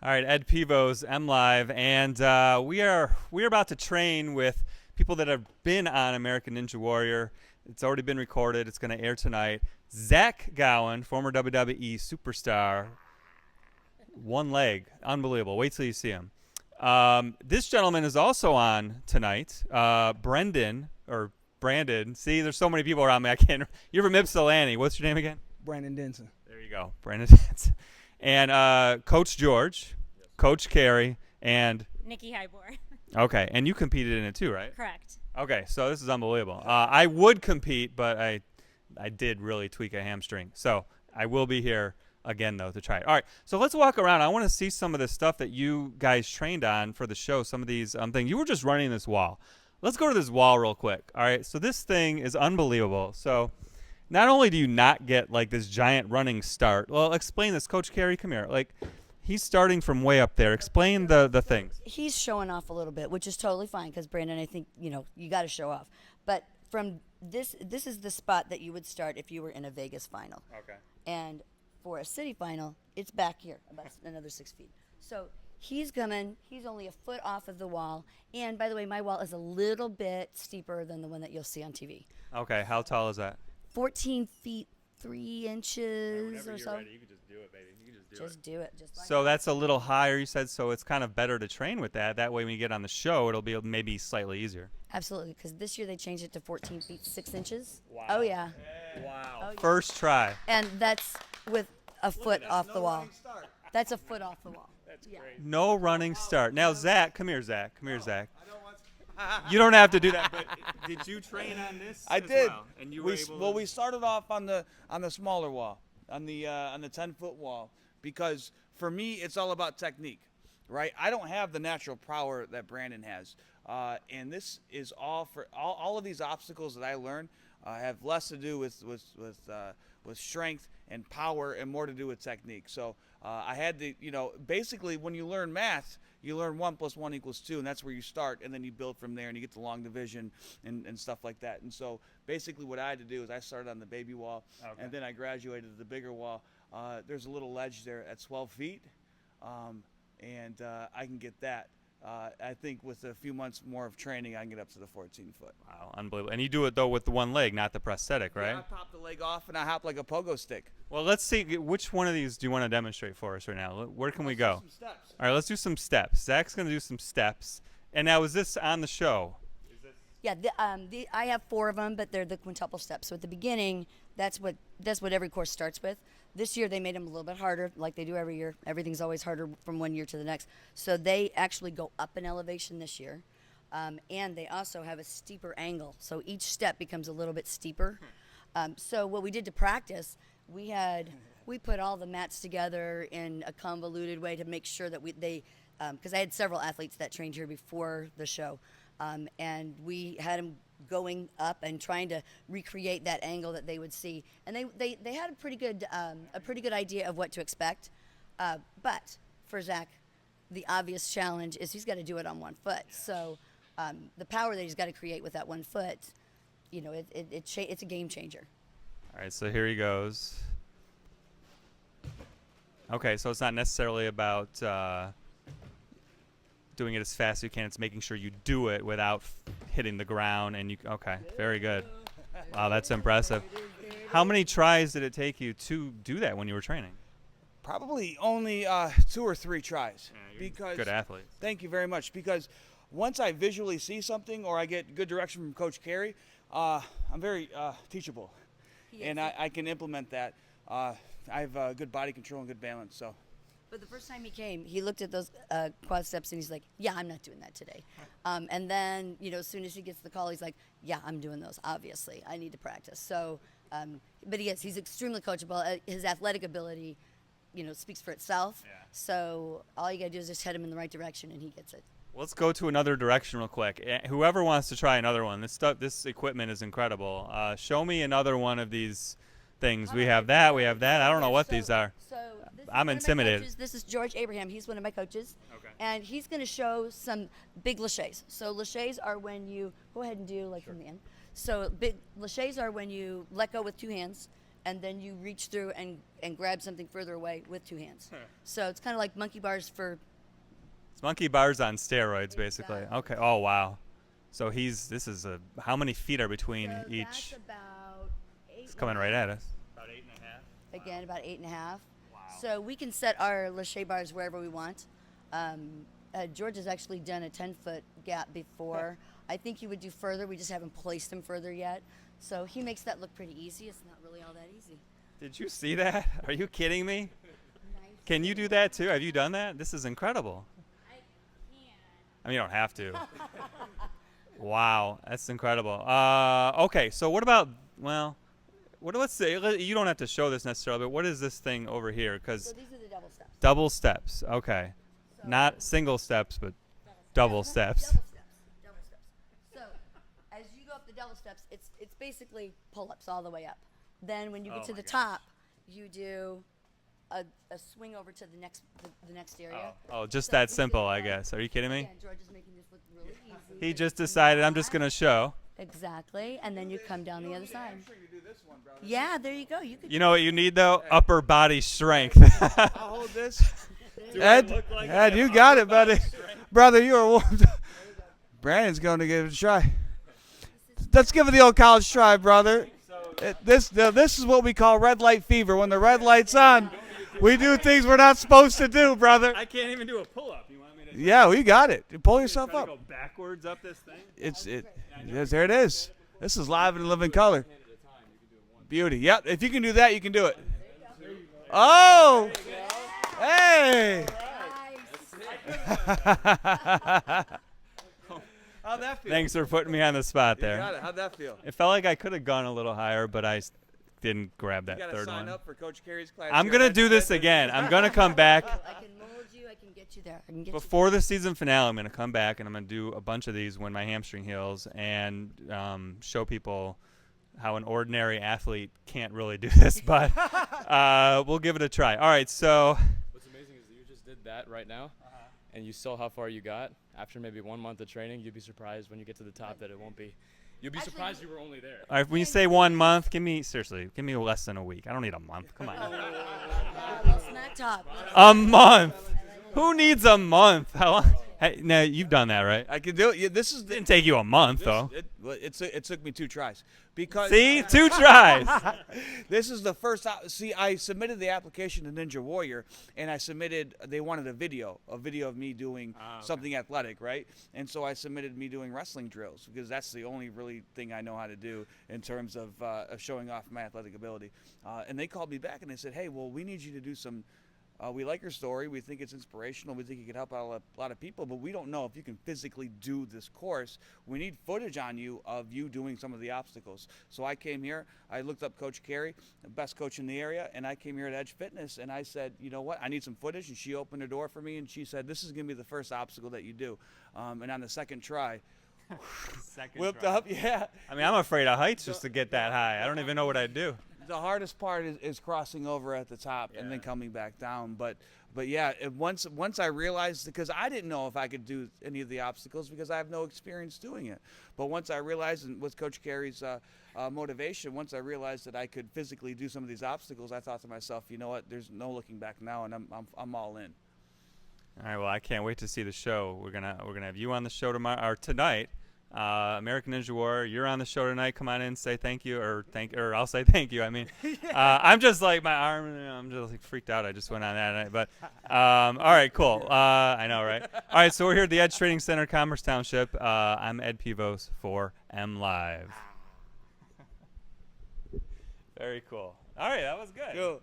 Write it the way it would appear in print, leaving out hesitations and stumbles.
All right, Ed Pivos, M Live, and we are about to train with people that have been on American Ninja Warrior. It's already been recorded. It's going to air tonight. Zach Gowen, former WWE superstar, one leg, unbelievable. Wait till you see him. This gentleman is also on tonight. Brendan or Brandon. See, there's so many people around me. I can't. You're from Ypsilanti. What's your name again? Brandon Denson. There you go, Brandon Denson. And Coach George, yes. Coach Carey, and Nikki Highbor. Okay, and you competed in it too, right? Correct. Okay, so this is unbelievable. I would compete, but I did really tweak a hamstring. So I will be here again, though, to try it. All right, so let's walk around. I want to see some of the stuff that you guys trained on for the show, some of these things. You were just running this wall. Let's go to this wall real quick. All right, so this thing is unbelievable. So not only do you not get, like, this giant running start. Well, explain this. Coach Carey, come here. Like, he's starting from way up there. Explain the things. He's showing off a little bit, which is totally fine because, Brandon, I think, you got to show off. But from this is the spot that you would start if you were in a Vegas final. Okay. And for a city final, it's back here, about another 6 feet. So he's only a foot off of the wall. And, by the way, my wall is a little bit steeper than the one that you'll see on TV. Okay, how tall is that? 14 feet, 3 inches or so. Ready, you can just do it, baby. You can Just do it. Just like so that's a little higher, you said, so it's kind of better to train with that. That way when you get on the show, it'll be maybe slightly easier. Absolutely, because this year they changed it to 14 feet, 6 inches. Wow. Oh, yeah. Wow. Oh, yeah. First try. And that's with a foot off the wall. That's a foot off the wall. That's great. No running start. Now, Zach, come here, Zach. Come here, Zach. You don't have to do that, but did you train on this? I as did. Well? And you were able to... we started off on the smaller wall, on the 10-foot wall, because for me it's all about technique, right? I don't have the natural power that Brandon has, and this is all for all of these obstacles that I learned have less to do with strength and power and more to do with technique. So I had to, basically when you learn math, you learn 1 + 1 = 2, and that's where you start, and then you build from there, and you get the long division and stuff like that. And so basically what I had to do is I started on the baby wall, and then I graduated to the bigger wall. There's a little ledge there at 12 feet, and I can get that. I think with a few months more of training, I can get up to the 14-foot. Wow, unbelievable. And you do it, though, with the one leg, not the prosthetic, right? Yeah, I pop the leg off, and I hop like a pogo stick. Well, let's see. Which one of these do you want to demonstrate for us right now? Where can we go? Some steps. All right, let's do some steps. Zach's going to do some steps. And now, is this on the show? Yeah, I have 4 of them, but they're the quintuple steps. So at the beginning, that's what every course starts with. This year they made them a little bit harder, like they do every year. Everything's always harder from one year to the next. So they actually go up in elevation this year, and they also have a steeper angle. So each step becomes a little bit steeper. So what we did to practice, we put all the mats together in a convoluted way to make sure that because I had several athletes that trained here before the show. And we had them going up and trying to recreate that angle that they would see, and they had a pretty good idea of what to expect. But for Zach, the obvious challenge is he's got to do it on 1 foot. So the power that he's got to create with that 1 foot, it's a game changer. All right, so here he goes. Okay, so it's not necessarily about doing it as fast as you can. It's making sure you do it without hitting the ground. And okay, very good. Wow, that's impressive. How many tries did it take you to do that when you were training? Probably only 2 or 3 tries. Yeah, because good athlete. Thank you very much. Because once I visually see something or I get good direction from Coach Carey, I'm very teachable, and I can implement that. I have good body control and good balance. So. But the first time he came, he looked at those quad steps and he's like, yeah, I'm not doing that today. And then, as soon as he gets the call, he's like, yeah, I'm doing those, obviously. I need to practice. So, but he's extremely coachable. His athletic ability, speaks for itself. Yeah. So all you got to do is just head him in the right direction and he gets it. Let's go to another direction real quick. Whoever wants to try another one, this equipment is incredible. Show me another one of these things. We have that. I don't know what these are. So this I'm intimidated. This is George Abraham. He's one of my coaches. Okay. And he's going to show some big Lacheys. So Lacheys are when you go ahead and do from the end. So big Lacheys are when you let go with 2 hands and then you reach through and grab something further away with 2 hands. So it's kind of like monkey bars for. It's monkey bars on steroids, basically. Exactly. Okay. Oh wow. So how many feet are between So each? that's about 8. It's coming right at us. About 8.5. Again, about 8.5. Wow. So we can set our Lacheys bars wherever we want. George has actually done a 10-foot gap before. I think he would do further. We just haven't placed him further yet. So he makes that look pretty easy. It's not really all that easy. Did you see that? Are you kidding me? Can you do that too? Have you done that? This is incredible. I mean, you don't have to. Wow, that's incredible. Okay, so what about, let's say, you don't have to show this necessarily, but what is this thing over here? So Because these are the double steps. double steps, okay. So Not single steps, but double steps. Double steps. Double steps. So as you go up the double steps, it's basically pull-ups all the way up. Then when you get Oh to my the gosh. top, you do a swing over to the next area. Oh, just So that we simple, did I like- guess. Are you kidding me? Again, George is making this look really easy. He just decided I'm just going to show. Exactly, and then you come down the other side. Yeah, there you go. You could. You know what you need, though? Upper body strength. I'll hold this. Do I Ed, look like I Ed, have you upper got it, body buddy. strength? Brother, you are warmed. Brandon's going to give it a try. Let's give it the old college try, brother. This is what we call red light fever. When the red light's on, we do things we're not supposed to do, brother. I can't even do a pull-up. You want me to Yeah, we got it. You pull yourself try up. to go backwards up this thing? Yes, there it is. This is live and living color. Beauty. Yep. If you can do that, you can do it. Oh. Hey. How'd that feel? Thanks for putting me on the spot You there. got it. How'd that feel? It felt like I could have gone a little higher, but I didn't grab that You got to third sign one. up for Coach Carey's class. I'm here going to at do this Denson. again. I'm going to come back. I can mold you. I can get you there. I can get Before the season finale, I'm going to come back and I'm going to do a bunch of these when my hamstring heals and show people how an ordinary athlete can't really do this, but we'll give it a try. All right, so What's amazing is that you just did that right now, and you saw how far you got. After maybe 1 month of training, you'd be surprised when you get to the top that it won't be. You'd be Actually, surprised you were only there. all right, when you say 1 month, give me less than a week. I don't need a month. Come on. Smack top. A month. Who needs a month? How long? Hey, now you've done that, right? I can do it. Yeah, this is Didn't take you a month though. It took me 2 tries because See, 2 tries. this is the first. See, I submitted the application to Ninja Warrior, and they wanted a video of me doing something athletic, right? And so I submitted me doing wrestling drills because that's the only really thing I know how to do in terms of showing off my athletic ability. And they called me back and they said, "Hey, well, we need you to do some." We like your story. We think it's inspirational. We think you could help out a lot of people, but we don't know if you can physically do this course. We need footage on you of you doing some of the obstacles. So I came here. I looked up Coach Carey, the best coach in the area, and I came here at Edge Fitness, and I said, you know what? I need some footage, and she opened the door for me, and she said, this is going to be the first obstacle that you do. And on the second try, whipped up, yeah. I mean, I'm afraid of heights just to get that high. I don't even know what I'd do. The hardest part is crossing over at the top and then coming back down. But yeah, once I realized, because I didn't know if I could do any of the obstacles because I have no experience doing it. But once I realized, and with Coach Carey's motivation, once I realized that I could physically do some of these obstacles, I thought to myself, you know what? There's no looking back now, and I'm all in. All right, well, I can't wait to see the show. We're gonna have you on the show tomorrow or tonight. American Ninja Warrior, you're on the show tonight. Come on in, say thank you, or I'll say thank you. I mean, I'm just like my arm. I'm just like freaked out. I just went on that night, but all right, cool. I know, right? All right, so we're here at the Edge Trading Center, Commerce Township. I'm Ed Pivos for M Live. Very cool. All right, that was good. Cool.